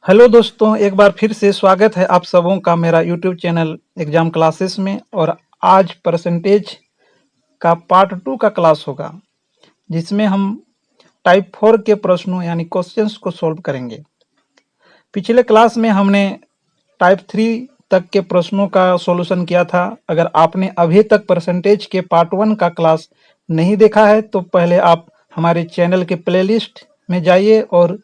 Hello दोस्तों, एक बार फिर से स्वागत है आप सबों का मेरा यूट्यूब चैनल एग्जाम क्लासेस में। और आज परसेंटेज का पार्ट 2 का क्लास होगा, जिसमें हम टाइप 4 के प्रश्नों यानी क्वेश्चंस को सॉल्व करेंगे। पिछले क्लास में हमने टाइप 3 तक के प्रश्नों का सॉल्यूशन किया था। अगर आपने अभी तक परसेंटेज के पार्ट 1 का क्लास नहीं देखा है तो पहले आप हमारे चैनल के प्लेलिस्ट में जाइए और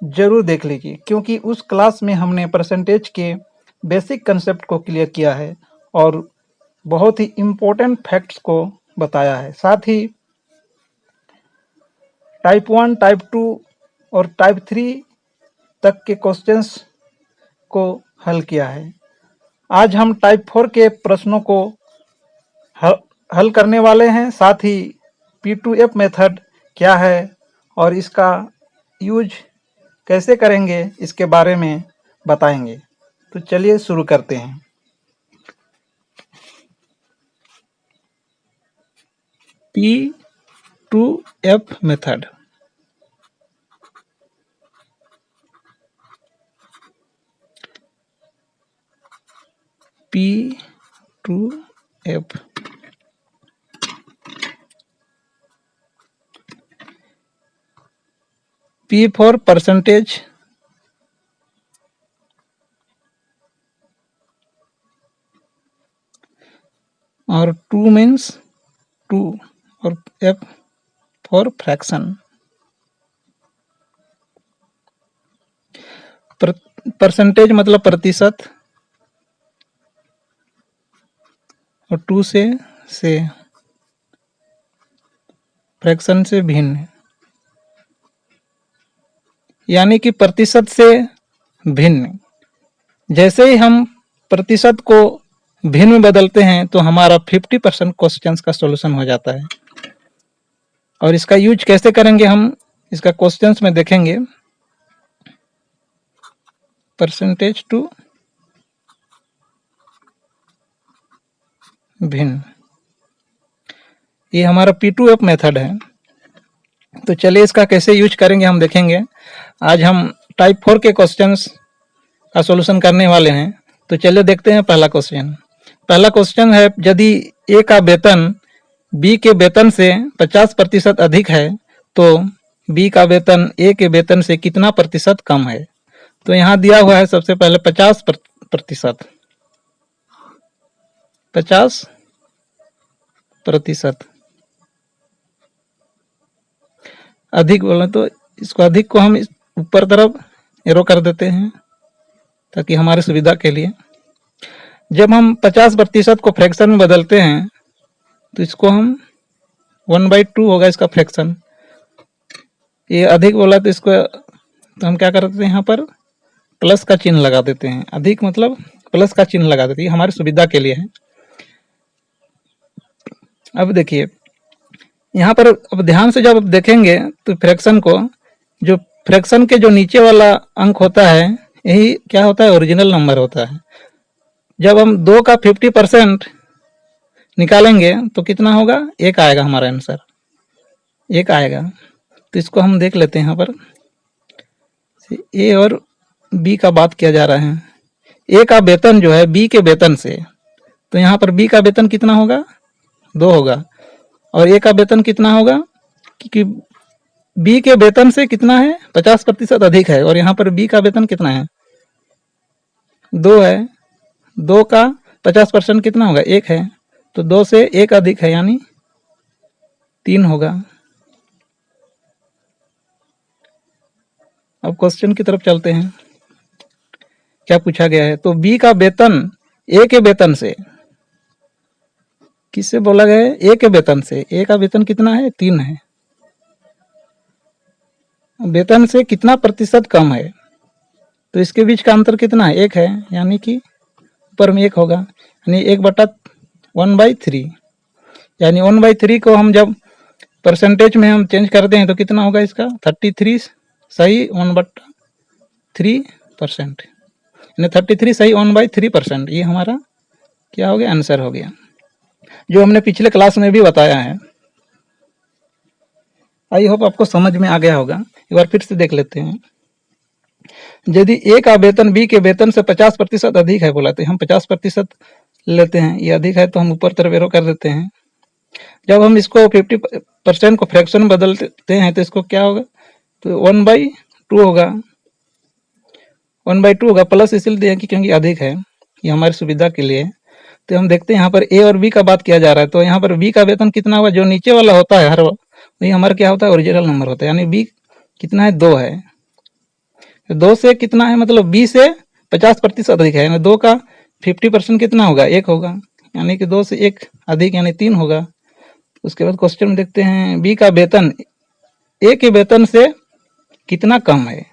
जरूर देख लीजिए, क्योंकि उस क्लास में हमने परसेंटेज के बेसिक कंसेप्ट को क्लियर किया है और बहुत ही इम्पोर्टेंट फैक्ट्स को बताया है। साथ ही टाइप 1, टाइप 2 और टाइप 3 तक के क्वेश्चंस को हल किया है। आज हम टाइप 4 के प्रश्नों को हल करने वाले हैं। साथ ही P2F मेथड क्या है और इसका यूज कैसे करेंगे इसके बारे में बताएंगे। तो चलिए शुरू करते हैं। P2F method. P2F P for percentage, और 2 मीन्स 2 और F फॉर फ्रैक्शन। परसेंटेज मतलब प्रतिशत और 2 से फ्रैक्शन से भिन्न, यानी कि प्रतिशत से भिन्न। जैसे ही हम प्रतिशत को भिन्न में बदलते हैं तो हमारा 50% क्वेश्चंस का सॉल्यूशन हो जाता है। और इसका यूज कैसे करेंगे हम इसका क्वेश्चंस में देखेंगे। परसेंटेज टू भिन्न, ये हमारा P2F मेथड है। तो चलिए इसका कैसे यूज करेंगे हम देखेंगे। आज हम टाइप 4 के क्वेश्चंस का सॉल्यूशन करने वाले हैं। तो चलिए देखते हैं पहला क्वेश्चन। पहला क्वेश्चन है, यदि ए का वेतन बी के वेतन से 50% अधिक है तो बी का वेतन ए के वेतन से कितना प्रतिशत कम है। तो यहाँ दिया हुआ है सबसे पहले 50%। 50% अधिक बोले तो इसको अधिक को हम ऊपर तरफ एरो कर देते हैं ताकि हमारी सुविधा के लिए। जब हम 50% को फ्रैक्शन में बदलते हैं तो इसको हम 1/2 होगा इसका फ्रैक्शन। ये अधिक बोला तो इसको तो हम क्या करते हैं, यहाँ पर प्लस का चिन्ह लगा देते हैं। अधिक मतलब प्लस का चिन्ह लगा देते हैं, हमारी सुविधा के लिए है। अब देखिए यहाँ पर, अब ध्यान से जब देखेंगे तो फ्रैक्शन को, जो फ्रैक्शन के जो नीचे वाला अंक होता है यही क्या होता है, ओरिजिनल नंबर होता है। जब हम 2 का 50% निकालेंगे तो कितना होगा, 1 आएगा हमारा आंसर, 1 आएगा। तो इसको हम देख लेते हैं। यहाँ पर ए और बी का बात किया जा रहा है। ए का वेतन जो है बी के वेतन से, तो यहाँ पर बी का वेतन कितना होगा, 2 होगा। और ए का वेतन कितना होगा, क्योंकि बी के वेतन से कितना है, 50% अधिक है। और यहाँ पर बी का वेतन कितना है, 2 है। 2 का 50% कितना होगा, 1 है। तो 2 से 1 अधिक है यानी 3 होगा। अब क्वेश्चन की तरफ चलते हैं, क्या पूछा गया है। तो बी का वेतन ए के वेतन से, किससे बोला गया है, ए के वेतन से। ए का वेतन कितना है, 3 है। वेतन से कितना प्रतिशत कम है, तो इसके बीच का अंतर कितना है, 1 है। यानी कि ऊपर में 1 होगा, यानी 1/3। यानी 1/3 को हम जब परसेंटेज में हम चेंज करते हैं तो कितना होगा इसका, 33 सही 1/3%। यानी 33 सही 1/3%। ये हमारा क्या हो गया, आंसर हो गया, जो हमने पिछले क्लास में भी बताया है। आई होप आपको समझ में आ गया होगा। एक बार फिर से देख लेते हैं। यदि ए का वेतन बी के वेतन से 50% अधिक है बोला, तो हम 50% लेते हैं, ये अधिक है तो हम ऊपर तरफ एरो कर देते हैं। जब हम इसको 50% को फ्रैक्शन बदलते हैं तो इसको क्या होगा, तो 1/2 होगा, 1/2 होगा, प्लस इसलिए दिया कि क्योंकि अधिक है, ये हमारी सुविधा के लिए। तो हम देखते हैं यहाँ पर ए और बी का बात किया जा रहा है, तो यहाँ पर बी का वेतन कितना हुआ, जो नीचे वाला होता है हर वही हमारा क्या होता है, ओरिजिनल नंबर होता है। यानी बी कितना है, 2 है, तो 2 से कितना है, मतलब बी से 50% अधिक है, यानी 2 का 50% कितना होगा, 1 होगा, यानी कि 2 से 1 अधिक यानी 3 होगा। उसके बाद क्वेश्चन में देखते हैं, बी का वेतन ए के वेतन से कितना कम है,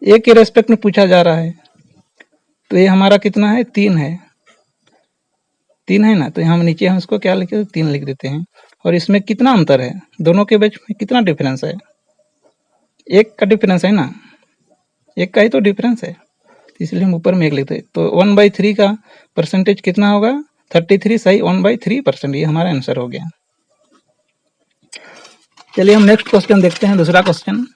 ए के रेस्पेक्ट में पूछा जा रहा है, तो ये हमारा कितना है, 3 है, 3 है ना, तो हम नीचे हम इसको क्या लिखे, 3 लिख देते हैं। और इसमें कितना अंतर है, दोनों के बीच में कितना डिफरेंस है, 1 का डिफरेंस है ना, 1 का ही तो डिफरेंस है, इसलिए हम ऊपर में 1 लिखते हैं। तो 1/3 का परसेंटेज कितना होगा, 33, सही 1/3%, ये हमारा आंसर हो गया। चलिए हम नेक्स्ट क्वेश्चन देखते हैं, दूसरा क्वेश्चन।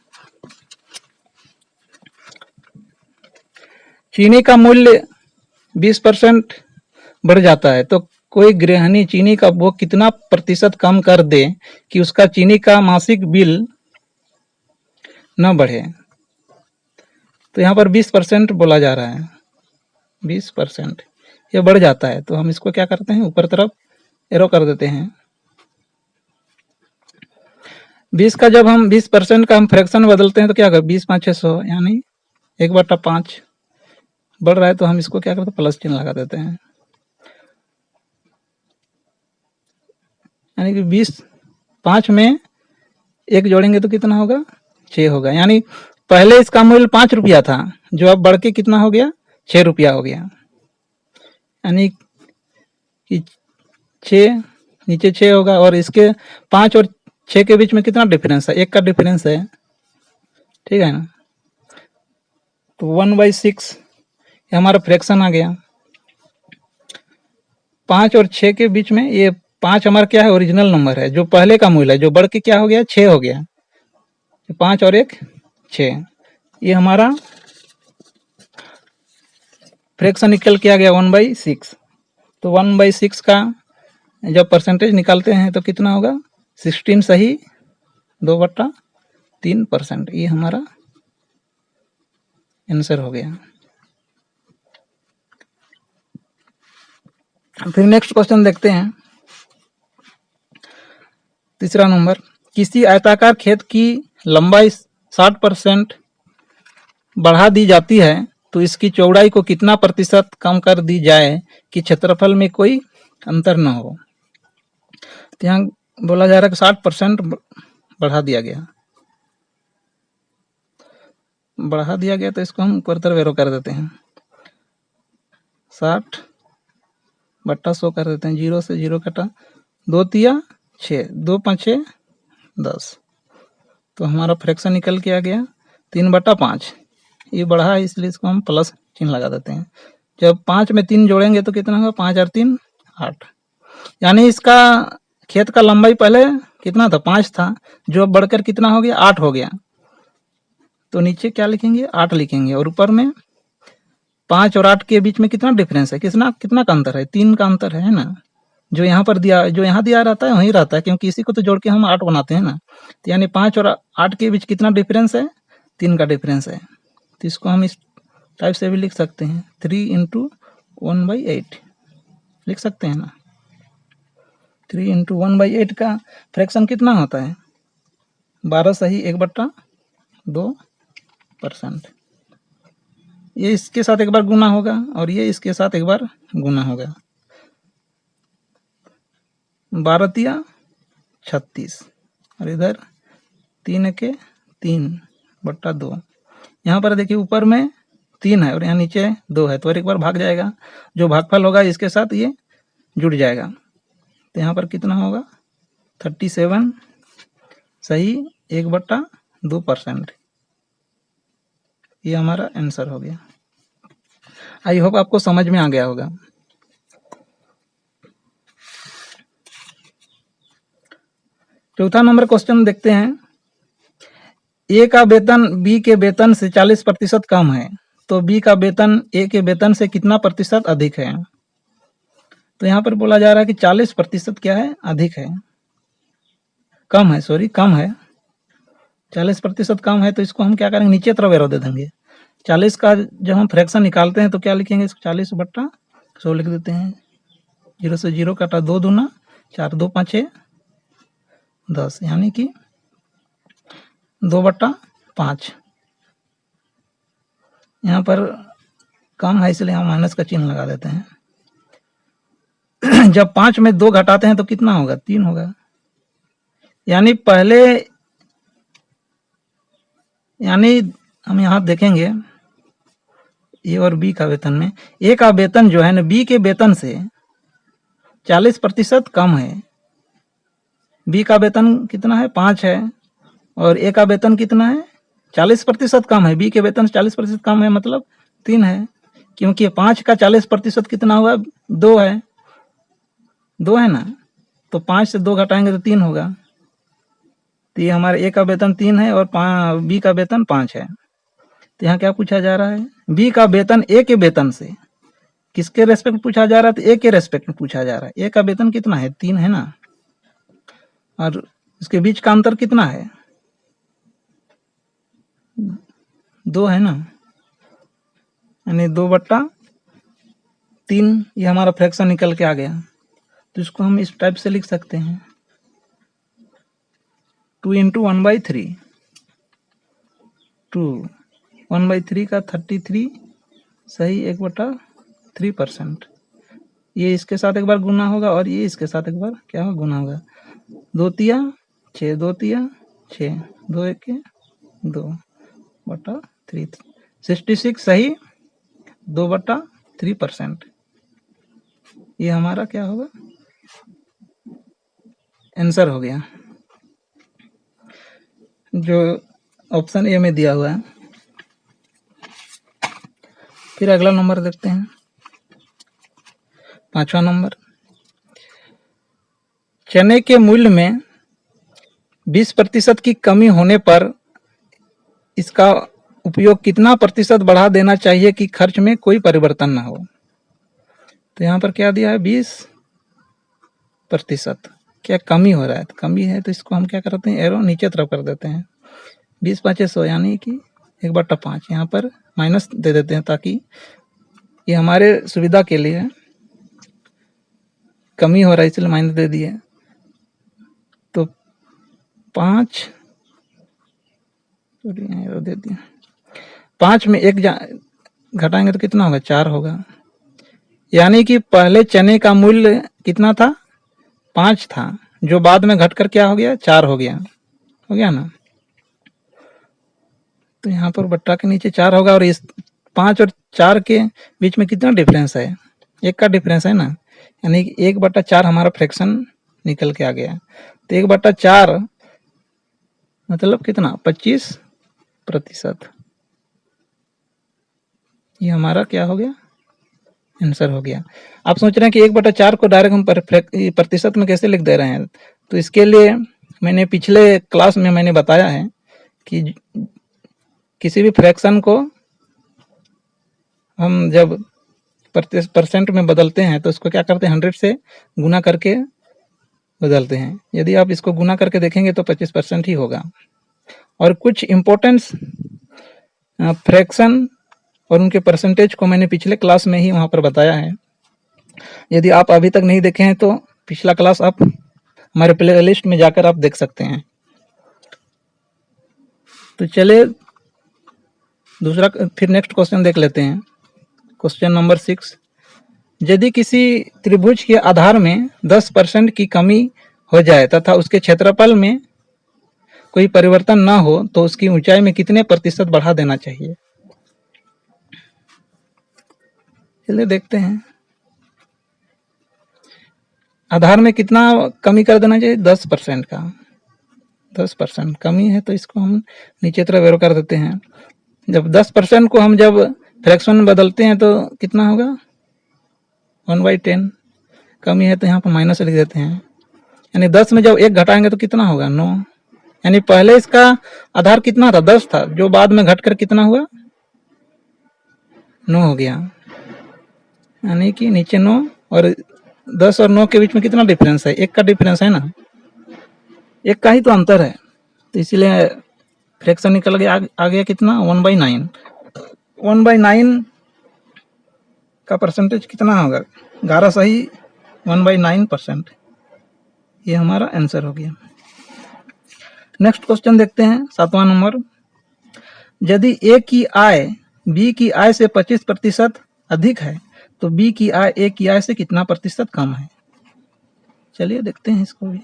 चीनी का मूल्य 20% बढ़ जाता है, तो कोई गृहिणी चीनी का वो कितना प्रतिशत कम कर दे कि उसका चीनी का मासिक बिल न बढ़े। तो यहाँ पर 20% बोला जा रहा है, 20% ये बढ़ जाता है, तो हम इसको क्या करते हैं, ऊपर तरफ एरो कर देते हैं। 20 का जब हम 20% का हम फ्रैक्शन बदलते हैं तो क्या कर, 20 5 600 यानी 1/5 बढ़ रहा है, तो हम इसको क्या करते हैं, प्लस चिन्ह लगा देते हैं, यानी कि 20 5 में 1 जोड़ेंगे तो कितना होगा, 6 होगा। यानी पहले इसका मूल्य 5 रुपया था, जो अब बढ़ के कितना हो गया, 6 रुपया हो गया, यानी कि 6 नीचे 6 होगा, और इसके 5 और 6 के बीच में कितना डिफरेंस है, 1 का डिफरेंस है, ठीक है ना। तो 1/6 हमारा फ्रैक्शन आ गया। 5 और 6 के बीच में, ये 5 हमारा क्या है, ओरिजिनल नंबर है, जो पहले का मूल्य है, जो बढ़ के क्या हो गया, 6 हो गया, 5 और 1 6, ये हमारा फ्रैक्शन निकल के आ गया 1/6। तो 1/6 का जब परसेंटेज निकालते हैं तो कितना होगा, 16 सही 2/3%, ये हमारा आंसर हो गया। फिर नेक्स्ट क्वेश्चन देखते हैं, तीसरा नंबर। किसी आयताकार खेत की लंबाई 60% बढ़ा दी जाती है, तो इसकी चौड़ाई को कितना प्रतिशत कम कर दी जाए कि क्षेत्रफल में कोई अंतर न हो। तो यहाँ बोला जा रहा है कि 60% बढ़ा दिया गया, तो इसको हम ऊपर तरफ एरो कर देते हैं, 60/100 कर देते हैं, 0 से 0 कटा, 2 तिया 6, 2 5 10, तो हमारा फ्रैक्शन निकल के आ गया 3/5। ये बढ़ा है इसलिए इसको हम प्लस चिन्ह लगा देते हैं। जब 5 में 3 जोड़ेंगे तो कितना होगा, 5 और 3 8, यानी इसका खेत का लंबाई पहले कितना था, 5 था, जो अब बढ़कर कितना हो गया, 8 हो गया। तो नीचे क्या लिखेंगे, 8 लिखेंगे, और ऊपर में 5 और 8 के बीच में कितना डिफरेंस है, कितना का अंतर है, 3 का अंतर है ना। जो यहाँ पर दिया, जो यहाँ दिया रहता है वहीं रहता है, क्योंकि इसी को तो जोड़ के हम 8 बनाते हैं ना। तो यानी 5 और 8 के बीच कितना डिफरेंस है, 3 का डिफरेंस है। तो इसको हम इस टाइप से भी लिख सकते हैं, 3 × 1/8 लिख सकते हैं ना। 3 × 1/8 का फ्रैक्शन कितना होता है, 12 सही 1/2%। ये इसके साथ एक बार गुना होगा, और ये इसके साथ एक बार गुना होगा, 12 तिया 36, और इधर 3 के 3/2। यहाँ पर देखिए ऊपर में 3 है और यहाँ नीचे 2 है, तो एक बार भाग जाएगा, जो भागफल होगा इसके साथ ये जुड़ जाएगा। तो यहाँ पर कितना होगा, 37 सही 1/2%, ये हमारा आंसर हो गया। आई होप आपको समझ में आ गया होगा। चौथा नंबर क्वेश्चन देखते हैं। ए का वेतन बी के वेतन से 40% कम है, तो बी का वेतन ए के वेतन से कितना प्रतिशत अधिक है? तो यहाँ पर बोला जा रहा है कि 40% क्या है? अधिक है, कम है, सॉरी कम है, 40% कम है। तो इसको हम क्या करेंगे, नीचे तरफ एरो दे देंगे। 40 का जब हम फ्रैक्शन निकालते हैं तो क्या लिखेंगे, इसको 40/100 लिख देते हैं। 0 से 0 काटा, 2 दूना 4, 2 5 10, यानी कि 2/5। यहाँ पर कम है इसलिए हम माइनस का चिन्ह लगा देते हैं। जब 5 में 2 घटाते हैं तो कितना होगा, 3 होगा। यानी हम यहाँ देखेंगे ए और बी का वेतन में, ए का वेतन जो है ना बी के वेतन से 40% कम है। बी का वेतन कितना है, 5 है, और ए का वेतन कितना है, 40% कम है। बी के वेतन से 40% कम है, मतलब 3 है, क्योंकि 5 का 40% कितना हुआ, 2 है, 2 है ना। तो 5 से 2 घटाएंगे तो 3 होगा। तो ये हमारे ए का वेतन 3 है और बी का वेतन 5 है। तो यहाँ क्या पूछा जा रहा है, बी का वेतन ए के वेतन से किसके रेस्पेक्ट पूछा जा रहा है, तो ए के रेस्पेक्ट में पूछा जा रहा है। ए का वेतन कितना है, 3 है ना, और इसके बीच का अंतर कितना है, 2 है ना, यानी 2/3। ये हमारा फ्रैक्शन निकल के आ गया। तो इसको हम इस टाइप से लिख सकते हैं, 2 × 1/3, 2 1/3 का 33 सही 1/3%। ये इसके साथ एक बार गुना होगा और ये इसके साथ एक बार क्या होगा, गुना होगा। 2 तिया 6, 2 तिया 6, 2 1 2/3, 66 सही 2/3%। ये हमारा क्या होगा, आंसर हो गया, जो ऑप्शन ए में दिया हुआ है। फिर अगला नंबर देखते हैं, 5वां नंबर, चने के मूल्य में 20% की कमी होने पर इसका उपयोग कितना प्रतिशत बढ़ा देना चाहिए कि खर्च में कोई परिवर्तन न हो। तो यहाँ पर क्या दिया है, 20%। क्या कमी हो रहा है, तो कमी है, तो इसको हम क्या करते हैं, एरो नीचे तरफ कर देते हैं। 20 × 5 = 100, यानी कि 1/5। यहाँ पर माइनस दे देते हैं ताकि ये हमारे सुविधा के लिए, कमी हो रहा है इसलिए माइनस दे दिए। तो 5 दे दिया, 5 में 1 घटाएंगे तो कितना होगा, 4 होगा। यानी कि पहले चने का मूल्य कितना था, 5 था, जो बाद में घटकर क्या हो गया, 4 हो गया ना। तो यहाँ पर बट्टा के नीचे 4 होगा, और इस 5 और 4 के बीच में कितना डिफरेंस है, 1 का डिफरेंस है ना, यानी कि 1/4 हमारा फ्रैक्शन निकल के आ गया। तो 1/4 मतलब कितना, 25%। ये हमारा क्या हो गया, आंसर हो गया। आप सोच रहे हैं कि 1/4 को डायरेक्ट हम प्रतिशत में कैसे लिख दे रहे हैं, तो इसके लिए मैंने पिछले क्लास में मैंने बताया है कि किसी भी फ्रैक्शन को हम जब परसेंट में बदलते हैं तो इसको क्या करते हैं, 100 से गुना करके बदलते हैं। यदि आप इसको गुना करके देखेंगे तो 25% ही होगा। और कुछ इम्पोर्टेंस फ्रैक्शन और उनके परसेंटेज को मैंने पिछले क्लास में ही वहाँ पर बताया है। यदि आप अभी तक नहीं देखे हैं तो पिछला क्लास आप हमारे प्ले लिस्ट में जाकर आप देख सकते हैं। तो चलिए दूसरा, फिर नेक्स्ट क्वेश्चन देख लेते हैं। क्वेश्चन नंबर 6, यदि किसी त्रिभुज के आधार में 10% की कमी हो जाए तथा उसके क्षेत्रफल में कोई परिवर्तन न हो तो उसकी ऊंचाई में कितने प्रतिशत बढ़ा देना चाहिए। चलिए देखते हैं, आधार में कितना कमी कर देना चाहिए, 10% का। 10% कमी है तो इसको हम नीचे तरफ एरो कर देते हैं। जब 10% को हम जब फ्रैक्शन में बदलते हैं तो कितना होगा, 1/10 कमी है, तो यहाँ पर माइनस लिख देते हैं। यानी 10 में जब 1 घटाएंगे तो कितना होगा, 9, यानी पहले इसका आधार कितना था, 10 था, जो बाद में घटकर कितना हुआ, 9 हो गया। यानी कि नीचे 9 और 10 और 9 के बीच में कितना डिफरेंस है, 1 का डिफरेंस है ना, 1 का ही तो अंतर है। तो इसीलिए फ्रैक्शन निकल गया, आ गया कितना, 1/9। 1/9 का परसेंटेज कितना होगा, 11 सही 1/9%। ये हमारा आंसर हो गया। नेक्स्ट क्वेश्चन देखते हैं, 7वां नंबर। यदि ए की आय बी की आय से 25% अधिक है तो बी की आय ए की आय से कितना प्रतिशत कम है। चलिए देखते हैं इसको भी।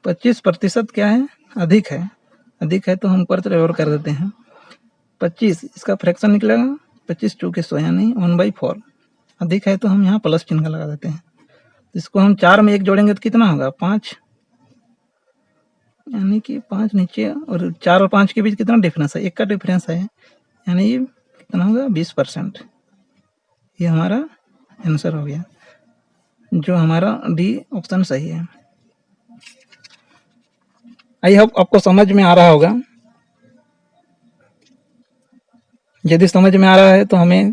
25% क्या है, अधिक है। अधिक है तो हम ऊपर तरफ और कर देते हैं। 25 इसका फ्रैक्शन निकलेगा 25 2 के 100 यानी 1/4। अधिक है तो हम यहाँ प्लस चिन्ह लगा देते हैं। तो इसको हम 4 में 1 जोड़ेंगे तो कितना होगा, 5, यानी कि 5 नीचे, और 4 और 5 के बीच कितना डिफरेंस है, 1 का डिफरेंस है, यानी कितना होगा, 20%। ये हमारा आंसर हो गया, जो हमारा डी ऑप्शन सही है। आई होप आपको समझ में आ रहा होगा। यदि समझ में आ रहा है तो हमें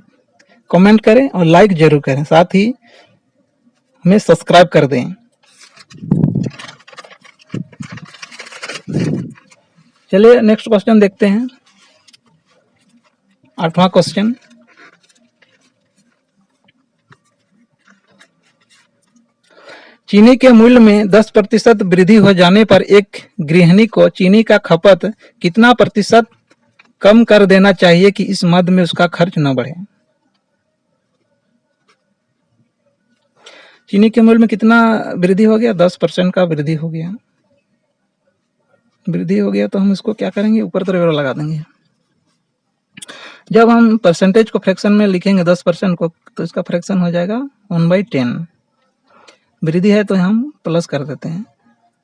कमेंट करें और लाइक जरूर करें, साथ ही हमें सब्सक्राइब कर दें। चलिए नेक्स्ट क्वेश्चन देखते हैं, 8वां क्वेश्चन। चीनी के मूल्य में 10% वृद्धि हो जाने पर एक गृहिणी को चीनी का खपत कितना प्रतिशत कम कर देना चाहिए कि इस मद में उसका खर्च न बढ़े। चीनी के मूल्य में कितना वृद्धि हो गया, 10% का वृद्धि हो गया। वृद्धि हो गया तो हम इसको क्या करेंगे, ऊपर तरफ लगा देंगे। जब हम परसेंटेज को फ्रैक्शन में लिखेंगे 10% को, तो इसका फ्रैक्शन हो जाएगा 1/10। वृद्धि है तो हम प्लस कर देते हैं।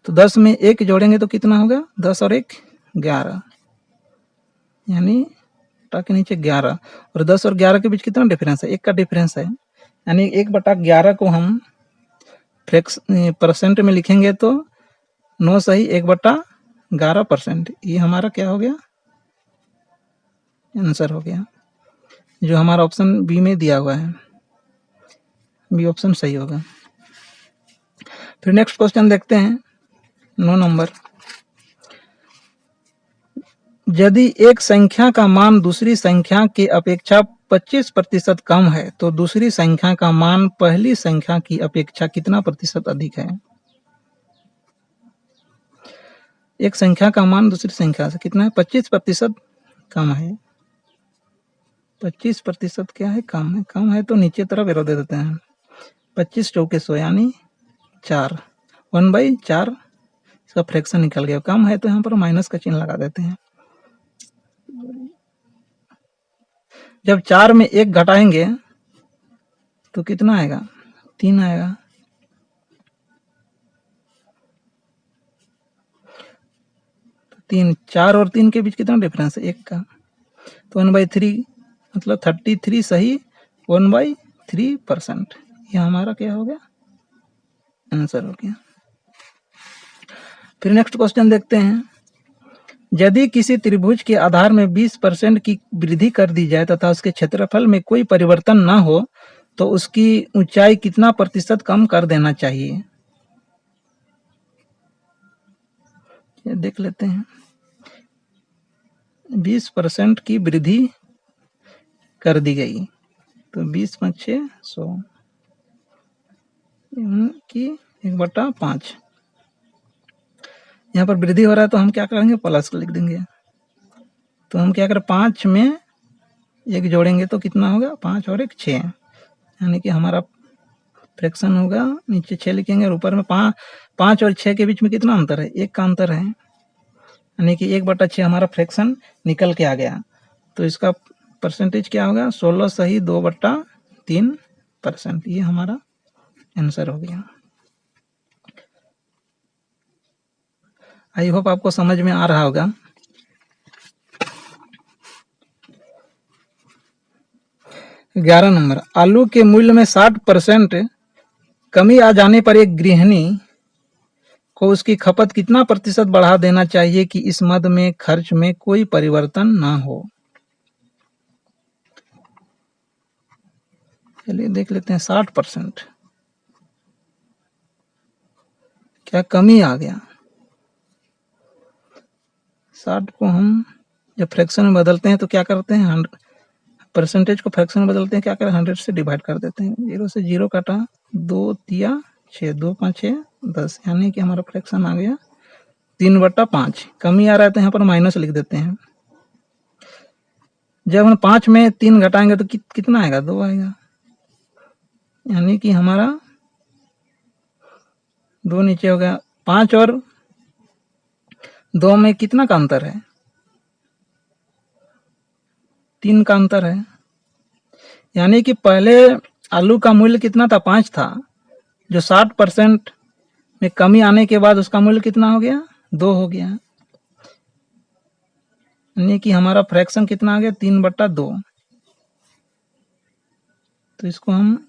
तो 10 में 1 जोड़ेंगे तो कितना होगा, 10 और 1 11, यानी टा के नीचे 11, और 10 और 11 के बीच कितना डिफरेंस है, 1 का डिफरेंस है, यानी 1/11 को हम परसेंट में लिखेंगे तो 9 सही 1/11%। ये हमारा क्या हो गया, आंसर हो गया, जो हमारा ऑप्शन बी में दिया हुआ है। बी ऑप्शन सही होगा। फिर नेक्स्ट क्वेश्चन देखते हैं, 9 नंबर। यदि एक संख्या का मान दूसरी संख्या की अपेक्षा 25% कम है तो दूसरी संख्या का मान पहली संख्या की अपेक्षा कितना प्रतिशत अधिक है। एक संख्या का मान दूसरी संख्या से कितना है, 25% कम है। 25% क्या है, कम है। कम है तो नीचे तरफ एरो दे देते हैं। 25 2 के 100 यानी 4, 1/4 इसका फ्रैक्शन निकल गया। कम है तो यहाँ पर माइनस का चिन्ह लगा देते हैं। जब 4 में 1 घटाएंगे तो कितना आएगा, 3 आएगा। तो 3, 4 और 3 के बीच कितना डिफरेंस है, 1 का। तो 1/3 मतलब 33 सही 1/3%। ये हमारा क्या हो गया, आंसर हो गया। फिर नेक्स्ट क्वेश्चन देखते हैं। यदि किसी त्रिभुज के आधार में 20% की वृद्धि कर दी जाए तथा उसके क्षेत्रफल में कोई परिवर्तन न हो तो उसकी ऊंचाई कितना प्रतिशत कम कर देना चाहिए। ये देख लेते हैं। 20% की वृद्धि कर दी गई तो 20 × 6 100 की 1/5। यहाँ पर वृद्धि हो रहा है तो हम क्या करेंगे, प्लस लिख देंगे। तो हम क्या करें, 5 में 1 जोड़ेंगे तो कितना होगा, 5 और 1 6, यानी कि हमारा फ्रैक्शन होगा, नीचे 6 लिखेंगे और ऊपर में 5 और 6 के बीच में कितना अंतर है, 1 का अंतर है, यानी कि 1/6 हमारा फ्रैक्शन निकल के आ गया। तो इसका परसेंटेज क्या होगा, 16 सही 2/3%। ये हमारा आंसर हो गया। आई होप आपको समझ में आ रहा होगा। ग्यारह नंबर। आलू के मूल्य में 60% कमी आ जाने पर एक गृहिणी को उसकी खपत कितना प्रतिशत बढ़ा देना चाहिए कि इस मद में खर्च में कोई परिवर्तन ना हो। चलिए देख लेते हैं 60%। क्या कमी आ गया? 60 को हम जब फ्रैक्शन में बदलते हैं तो क्या करते हैं, परसेंटेज को फ्रैक्शन में बदलते हैं, क्या करें 100 से डिवाइड कर देते हैं। 0 से 0 काटा, 2 तिया 6, 2 5 6 10, यानी कि हमारा फ्रैक्शन आ गया 3/5। कमी आ रहा है तो यहाँ पर माइनस लिख देते हैं। जब हम 5 में 3 घटाएंगे तो कितना आएगा, 2 आएगा, यानी कि हमारा 2 नीचे हो गया। 5 और 2 में कितना का अंतर है, 3 का अंतर है, यानी कि पहले आलू का मूल्य कितना था, 5 था, जो 60% में कमी आने के बाद उसका मूल्य कितना हो गया, 2 हो गया, यानी कि हमारा फ्रैक्शन कितना आ गया, 3/2। तो इसको हम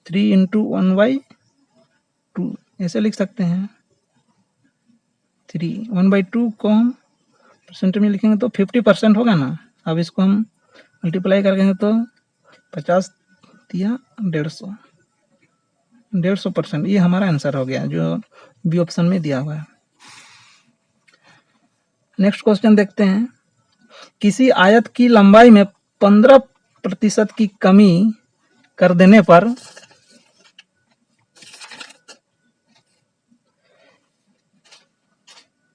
3 × 1/2 ऐसे लिख सकते हैं। 1/2 को हम परसेंटेज में लिखेंगे तो 50% होगा ना। अब इसको हम मल्टीप्लाई करेंगे तो 50 या 150%। ये हमारा आंसर हो गया जो बी ऑप्शन में दिया हुआ है। नेक्स्ट क्वेश्चन देखते हैं। किसी आयत की लंबाई में 15% की कमी कर देने पर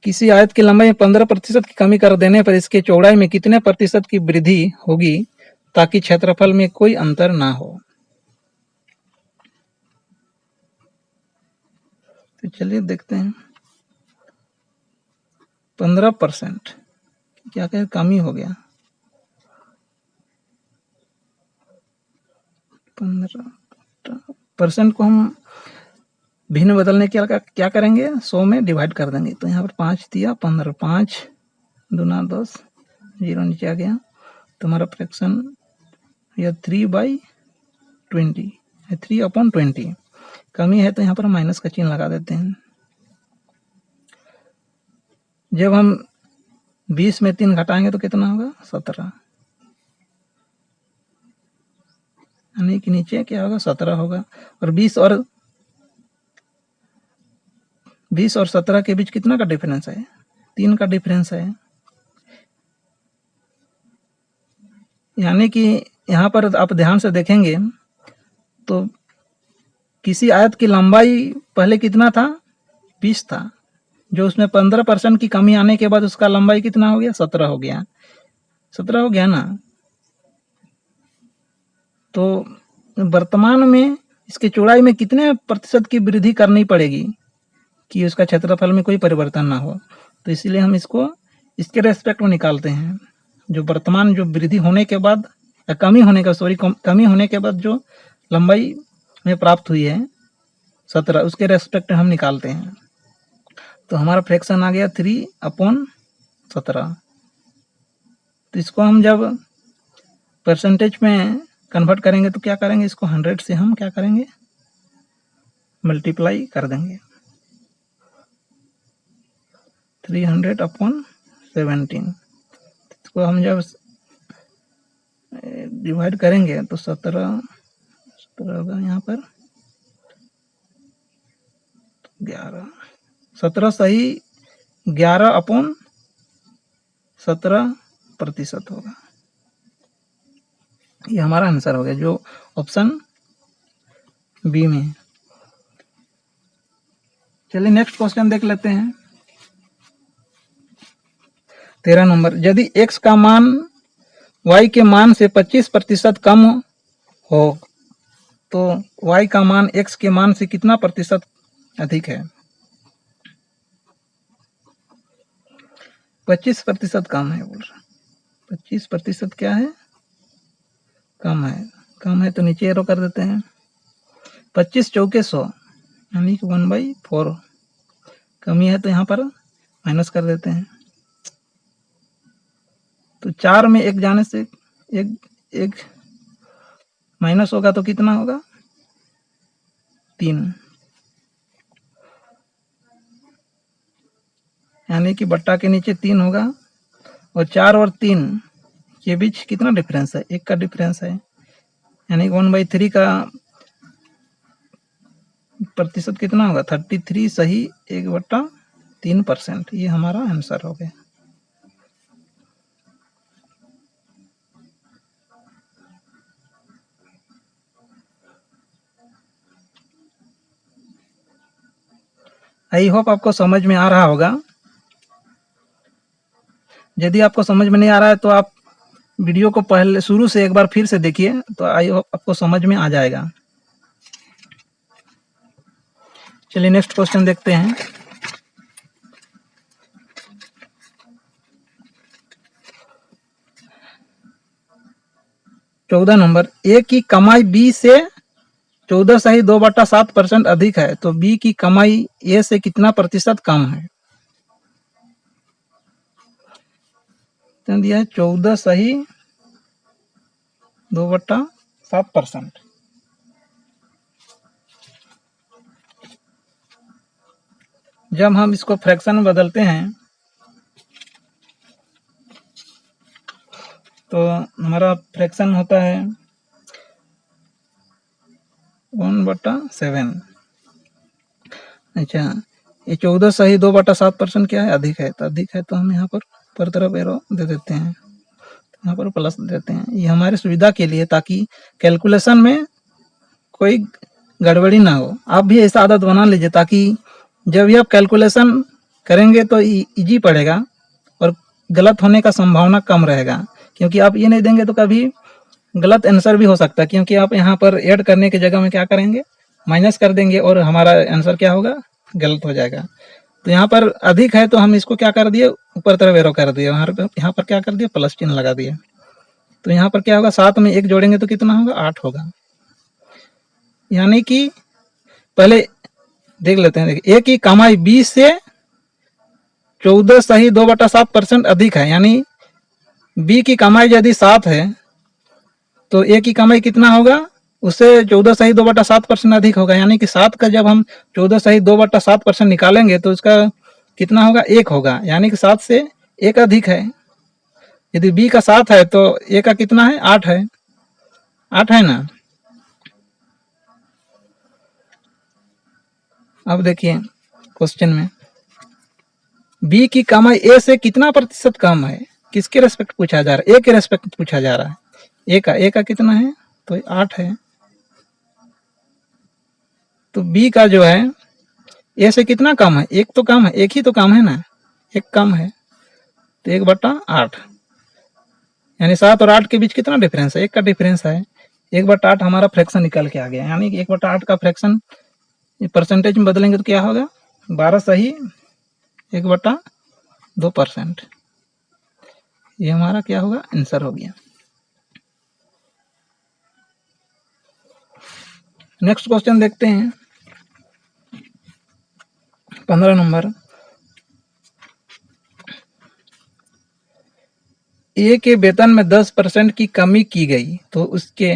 किसी आयत की लंबाई में 15% की कमी कर देने पर इसके चौड़ाई में कितने प्रतिशत की वृद्धि होगी ताकि क्षेत्रफल में कोई अंतर ना हो। तो चलिए देखते हैं। 15% क्या क्या कमी हो गया, 15% को हम भिन्न बदलने के लिए क्या करेंगे, 100 में डिवाइड कर देंगे। तो यहाँ पर 5 दिया 15, 5 दूना 10, 0 नीचे आ गया, तो हमारा फ्रैक्शन यह 3/20 है, 3/20। कमी है तो यहाँ पर माइनस का चिन्ह लगा देते हैं। जब हम 20 में 3 घटाएंगे तो कितना होगा, 17, यानी कि नीचे क्या होगा, 17 होगा। और 20 और 17 के बीच कितना का डिफरेंस है, 3 का डिफरेंस है, यानी कि यहाँ पर आप ध्यान से देखेंगे तो किसी आयत की लंबाई पहले कितना था, 20 था, जो उसमें 15% की कमी आने के बाद उसका लंबाई कितना हो गया, 17 हो गया, 17 हो गया ना। तो वर्तमान में इसके चौड़ाई में कितने प्रतिशत की वृद्धि करनी पड़ेगी कि उसका क्षेत्रफल में कोई परिवर्तन ना हो। तो इसीलिए हम इसको इसके रेस्पेक्ट में निकालते हैं। जो वर्तमान जो वृद्धि होने के बाद कमी होने के बाद जो लंबाई में प्राप्त हुई है 17, उसके रेस्पेक्ट में हम निकालते हैं। तो हमारा फ्रैक्शन आ गया 3/17। तो इसको हम जब परसेंटेज में कन्वर्ट करेंगे तो क्या करेंगे, इसको 100 से हम क्या करेंगे, मल्टीप्लाई कर देंगे। 300/17, इसको हम जब डिवाइड करेंगे तो 17 होगा, यहाँ पर 11, 17 सही 11/17% होगा। ये हमारा आंसर हो गया जो ऑप्शन बी में है। चलिए नेक्स्ट क्वेश्चन देख लेते हैं। 13 नंबर। यदि x का मान y के मान से 25% कम हो तो y का मान x के मान से कितना प्रतिशत अधिक है। 25% कम है, बोल रहा 25% क्या है, कम है। कम है तो नीचे एरो कर देते हैं। 25 चौके 100, यानी कि 1/4। कमी है तो यहाँ पर माइनस कर देते हैं। तो 4 में 1 जाने से एक माइनस होगा तो कितना होगा, 3। यानी कि बट्टा के नीचे 3 होगा और 4 और 3 के बीच कितना डिफरेंस है, 1 का डिफरेंस है, यानी 1/3 का प्रतिशत कितना होगा 33 सही 1/3%। ये हमारा आंसर हो गया। आई होप आपको समझ में आ रहा होगा। यदि आपको समझ में नहीं आ रहा है तो आप वीडियो को पहले शुरू से एक बार फिर से देखिए, तो आई होप आपको समझ में आ जाएगा। चलिए नेक्स्ट क्वेश्चन देखते हैं। चौदह नंबर, ए की कमाई बी से 14 सही 2/7% अधिक है, तो बी की कमाई ए से कितना प्रतिशत कम है। तो दिया है 14 सही 2/7%। जब हम इसको फ्रैक्शन में बदलते हैं तो हमारा फ्रैक्शन होता है 1/7। अच्छा, ये 14 सही 2/7% क्या है, अधिक है। तो अधिक है तो हम यहाँ पर तरफ एरो दे देते हैं, यहाँ पर प्लस देते हैं। ये हमारी सुविधा के लिए, ताकि कैलकुलेशन में कोई गड़बड़ी ना हो। आप भी ऐसा आदत बना लीजिए, ताकि जब भी आप कैलकुलेशन करेंगे तो इजी पड़ेगा और गलत होने का संभावना कम रहेगा। क्योंकि आप ये नहीं देंगे तो कभी गलत आंसर भी हो सकता है, क्योंकि आप यहाँ पर ऐड करने की जगह में क्या करेंगे, माइनस कर देंगे और हमारा आंसर क्या होगा, गलत हो जाएगा। तो यहाँ पर अधिक है तो हम इसको क्या कर दिए, ऊपर तरफ एरो कर दिए, यहाँ पर क्या कर दिए, प्लस चिन्ह लगा दिए। तो यहाँ पर क्या होगा, 7 में 1 जोड़ेंगे तो कितना होगा, 8 होगा। यानी कि पहले देख लेते हैं। देखिए, ए की कमाई 20 से 14 सही 2/7% अधिक है, यानी बी की कमाई यदि 7 है तो ए की कमाई कितना होगा, उससे 14 सही 2/7% अधिक होगा। यानी कि 7 का जब हम 14 सही 2/7% निकालेंगे तो इसका कितना होगा, 1 होगा। यानी कि 7 से 1 अधिक है। यदि बी का 7 है तो ए का कितना है, 8 है। 8 है ना। अब देखिए क्वेश्चन में, बी की कमाई ए से कितना प्रतिशत कम है, किसके रेस्पेक्ट पूछा जा रहा है, ए के रेस्पेक्ट पूछा जा रहा है। ए का कितना है, तो 8 है। तो बी का जो है ए से कितना कम है, 1 तो कम है, 1 ही तो कम है ना, 1 कम है। तो 1/8, यानी 7 और 8 के बीच कितना डिफरेंस है, 1 का डिफरेंस है। 1/8 हमारा फ्रैक्शन निकल के आ गया। यानी कि 1/8 का फ्रैक्शन परसेंटेज में बदलेंगे तो क्या होगा, 12 सही 1/2%। ये हमारा क्या होगा, आंसर हो गया। नेक्स्ट क्वेश्चन देखते हैं। 15 नंबर, ए के वेतन में 10% की कमी की गई, तो उसके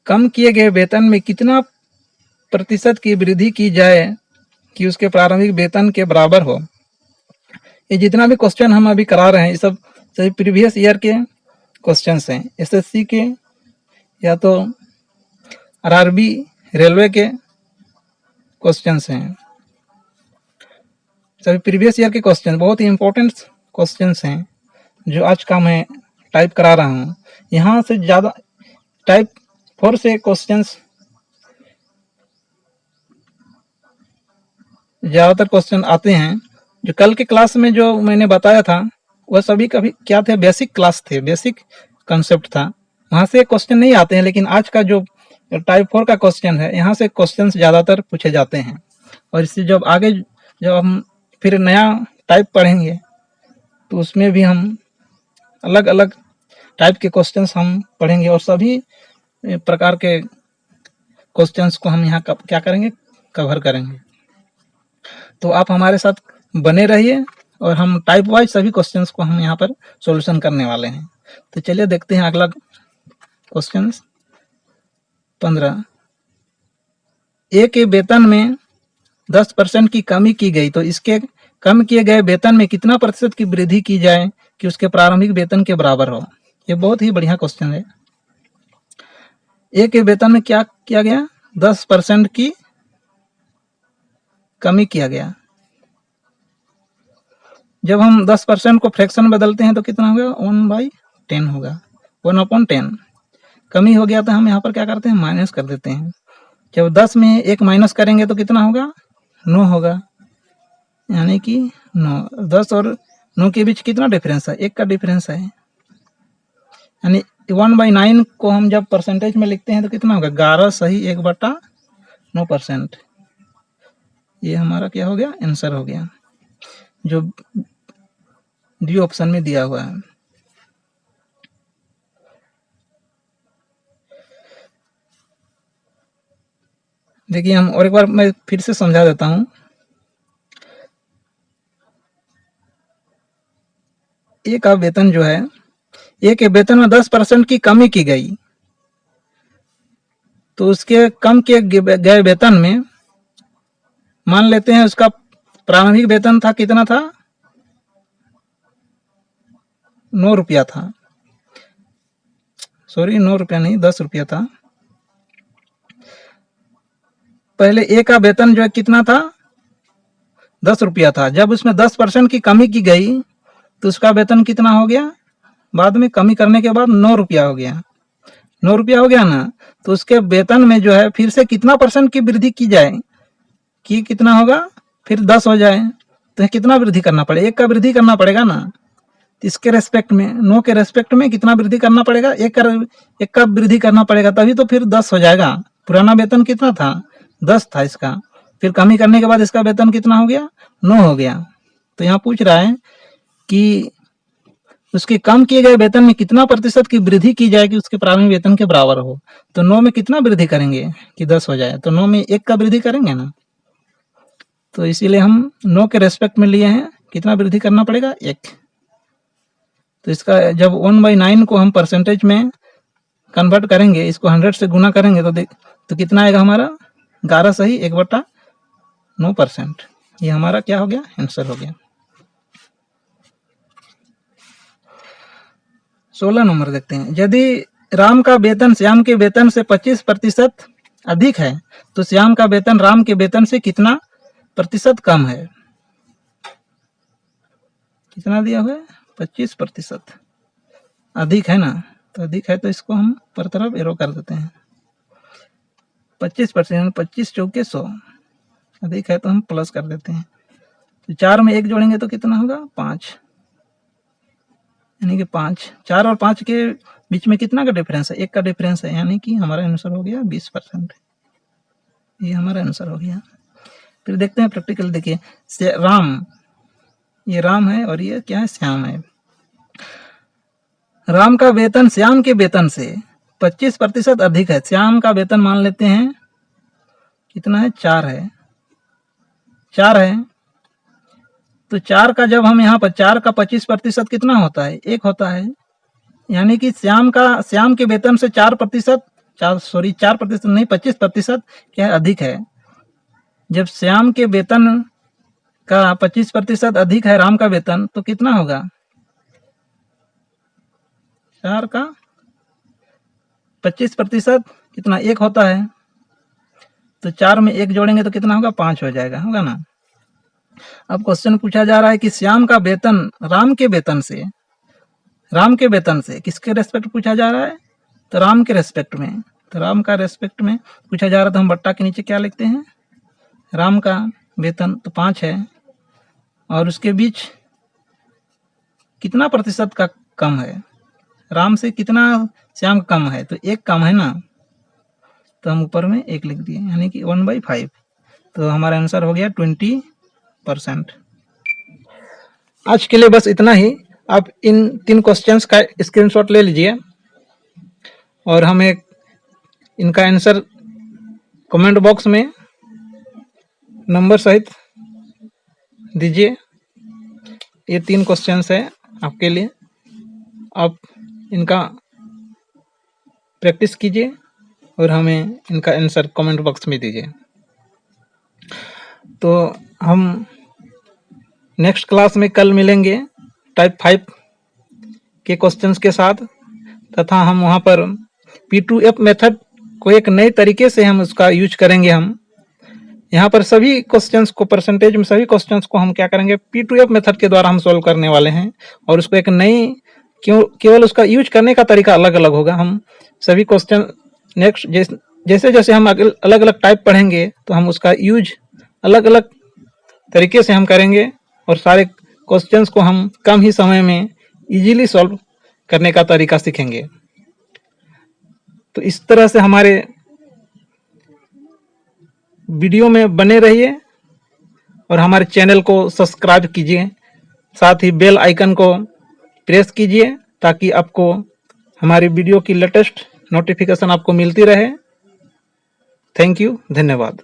कम किए गए वेतन में कितना प्रतिशत की वृद्धि की जाए कि उसके प्रारंभिक वेतन के बराबर हो। ये जितना भी क्वेश्चन हम अभी करा रहे हैं, ये सब सभी प्रीवियस ईयर के क्वेश्चंस हैं। एसएससी के या तो आरआरबी रेलवे के क्वेश्चंस हैं। सभी प्रीवियस ईयर के क्वेश्चन बहुत ही इंपॉर्टेंट क्वेश्चंस हैं, जो आज का मैं टाइप करा रहा हूँ। यहाँ से ज़्यादा टाइप 4 से क्वेश्चंस, ज़्यादातर क्वेश्चन आते हैं। जो कल के क्लास में जो मैंने बताया था वह सभी कभी क्या थे, बेसिक क्लास थे, बेसिक कंसेप्ट था, वहाँ से क्वेश्चन नहीं आते हैं। लेकिन आज का जो टाइप 4 का क्वेश्चन है, यहाँ से क्वेश्चन ज़्यादातर पूछे जाते हैं। और इससे जब आगे जब हम फिर नया टाइप पढ़ेंगे तो उसमें भी हम अलग अलग टाइप के क्वेश्चंस हम पढ़ेंगे और सभी प्रकार के क्वेश्चंस को हम यहाँ क्या करेंगे, कवर करेंगे। तो आप हमारे साथ बने रहिए और हम टाइप वाइज सभी क्वेश्चंस को हम यहाँ पर सॉल्यूशन करने वाले हैं। तो चलिए देखते हैं अगला क्वेश्चन 15। ए के वेतन में 10% की कमी की गई, तो इसके कम किए गए वेतन में कितना प्रतिशत की वृद्धि की जाए कि उसके प्रारंभिक वेतन के बराबर हो। ये बहुत ही बढ़िया क्वेश्चन है। ए के वेतन में क्या किया गया, 10% की कमी किया गया। जब हम 10% को फ्रैक्शन बदलते हैं तो कितना होगा, 1/10 होगा, 1/10 कमी हो गया। तो हम यहाँ पर क्या करते हैं, माइनस कर देते हैं। जब 10 में 1 माइनस करेंगे तो कितना होगा, 9 होगा, यानी कि 9। 10 और 9 के बीच कितना डिफरेंस है, 1 का डिफरेंस है। यानी 1/9 को हम जब परसेंटेज में लिखते हैं तो कितना होगा, 11 सही 1/9%। ये हमारा क्या हो गया, आंसर हो गया, जो डी ऑप्शन में दिया हुआ है। देखिए हम और एक बार मैं फिर से समझा देता हूं। ए का वेतन जो है, ए के वेतन में 10% की कमी की गई, तो उसके कम किए गए वेतन में मान लेते हैं उसका प्रारंभिक वेतन था, कितना था, 9 रुपया था, सॉरी 9 रुपया नहीं, 10 रुपया था। पहले ए का वेतन जो है कितना था, 10 रुपया था। जब उसमें 10% की कमी की गई तो उसका वेतन कितना हो गया, बाद में कमी करने के बाद 9 रुपया हो गया। 9 रुपया हो गया ना, तो उसके वेतन में जो है फिर से कितना % की वृद्धि की जाए, कि कितना होगा, फिर 10 हो जाए, तो कितना वृद्धि करना पड़ेगा, 1 का वृद्धि करना पड़ेगा ना। इसके रेस्पेक्ट में, 9 के रेस्पेक्ट में कितना वृद्धि करना पड़ेगा, 1 का वृद्धि करना पड़ेगा, तभी तो फिर 10 हो जाएगा। पुराना वेतन कितना था, 10 था इसका, फिर कमी करने के बाद इसका वेतन कितना हो गया, 9 हो गया। तो यहाँ पूछ रहा है कि उसके कम किए गए वेतन में कितना % की वृद्धि की जाए कि उसके प्रारंभिक वेतन के बराबर हो। तो 9 में कितना वृद्धि करेंगे कि 10 हो जाए, तो 9 में 1 का वृद्धि करेंगे ना, तो इसीलिए हम 9 के रेस्पेक्ट में लिए हैं, कितना वृद्धि करना पड़ेगा, 1। तो इसका जब 1/9 को हम परसेंटेज में कन्वर्ट करेंगे, इसको 100 से गुना करेंगे तो कितना आएगा हमारा, 11 सही 1/9%। ये हमारा क्या हो गया, आंसर हो गया। 16 नंबर देखते हैं। यदि राम का वेतन श्याम के वेतन से 25% अधिक है तो श्याम का वेतन राम के वेतन से कितना % कम है। कितना दिया हुआ है, 25% अधिक है ना, तो अधिक है तो इसको हम पर तरफ एरो कर देते हैं। 25%, 25 चौके 100, अधिक है तो हम प्लस कर देते हैं। तो 4 में 1 जोड़ेंगे तो कितना होगा, 5, यानी कि 5। 4 और 5 के बीच में कितना का डिफरेंस है, 1 का डिफरेंस है, यानी कि हमारा आंसर हो गया 20%। ये हमारा आंसर हो गया। फिर देखते हैं प्रैक्टिकल। देखिए राम, ये राम है और ये क्या है, श्याम है। राम का वेतन श्याम के वेतन से 25% अधिक है। श्याम का वेतन मान लेते हैं कितना है, 4 है, 4 है। तो 4 का जब हम यहाँ पर 4 का 25% कितना होता है, 1 होता है, यानी कि श्याम के वेतन से 4% नहीं 25% क्या है, अधिक है। जब श्याम के वेतन का 25% अधिक है राम का वेतन, तो कितना होगा, 4 का 25% कितना, 1 होता है। तो 4 में 1 जोड़ेंगे तो कितना होगा, 5 हो जाएगा, होगा ना। अब क्वेश्चन पूछा जा रहा है कि श्याम का वेतन राम के वेतन से किसके रेस्पेक्ट पूछा जा रहा है, तो राम के रेस्पेक्ट में। तो राम का रेस्पेक्ट में पूछा जा रहा है, तो हम बट्टा के नीचे क्या लिखते हैं, राम का वेतन तो 5 है, और उसके बीच कितना प्रतिशत का कम है, राम से कितना श्याम कम है, तो 1 कम है ना, तो हम ऊपर में 1 लिख दिए, यानी कि 1/5। तो हमारा आंसर हो गया 20%। आज के लिए बस इतना ही। आप इन 3 क्वेश्चंस का स्क्रीनशॉट ले लीजिए और हमें इनका आंसर कमेंट बॉक्स में नंबर सहित दीजिए। ये 3 क्वेश्चंस है आपके लिए, आप इनका प्रैक्टिस कीजिए और हमें इनका आंसर कमेंट बॉक्स में दीजिए। तो हम नेक्स्ट क्लास में कल मिलेंगे टाइप 5 के क्वेश्चंस के साथ, तथा हम वहाँ पर P2F मेथड को एक नए तरीके से हम उसका यूज करेंगे। हम यहाँ पर सभी क्वेश्चंस को परसेंटेज में सभी क्वेश्चंस को हम क्या करेंगे, P2F मेथड के द्वारा हम सॉल्व करने वाले हैं, और उसको एक नई केवल उसका यूज करने का तरीका अलग अलग होगा। हम सभी क्वेश्चन नेक्स्ट जैसे जैसे हम अलग अलग टाइप पढ़ेंगे तो हम उसका यूज अलग अलग तरीके से हम करेंगे, और सारे क्वेश्चंस को हम कम ही समय में इजीली सॉल्व करने का तरीका सीखेंगे। तो इस तरह से हमारे वीडियो में बने रहिए और हमारे चैनल को सब्सक्राइब कीजिए, साथ ही बेल आइकन को प्रेस कीजिए ताकि आपको हमारी वीडियो की लेटेस्ट नोटिफिकेशन आपको मिलती रहे। थैंक यू, धन्यवाद।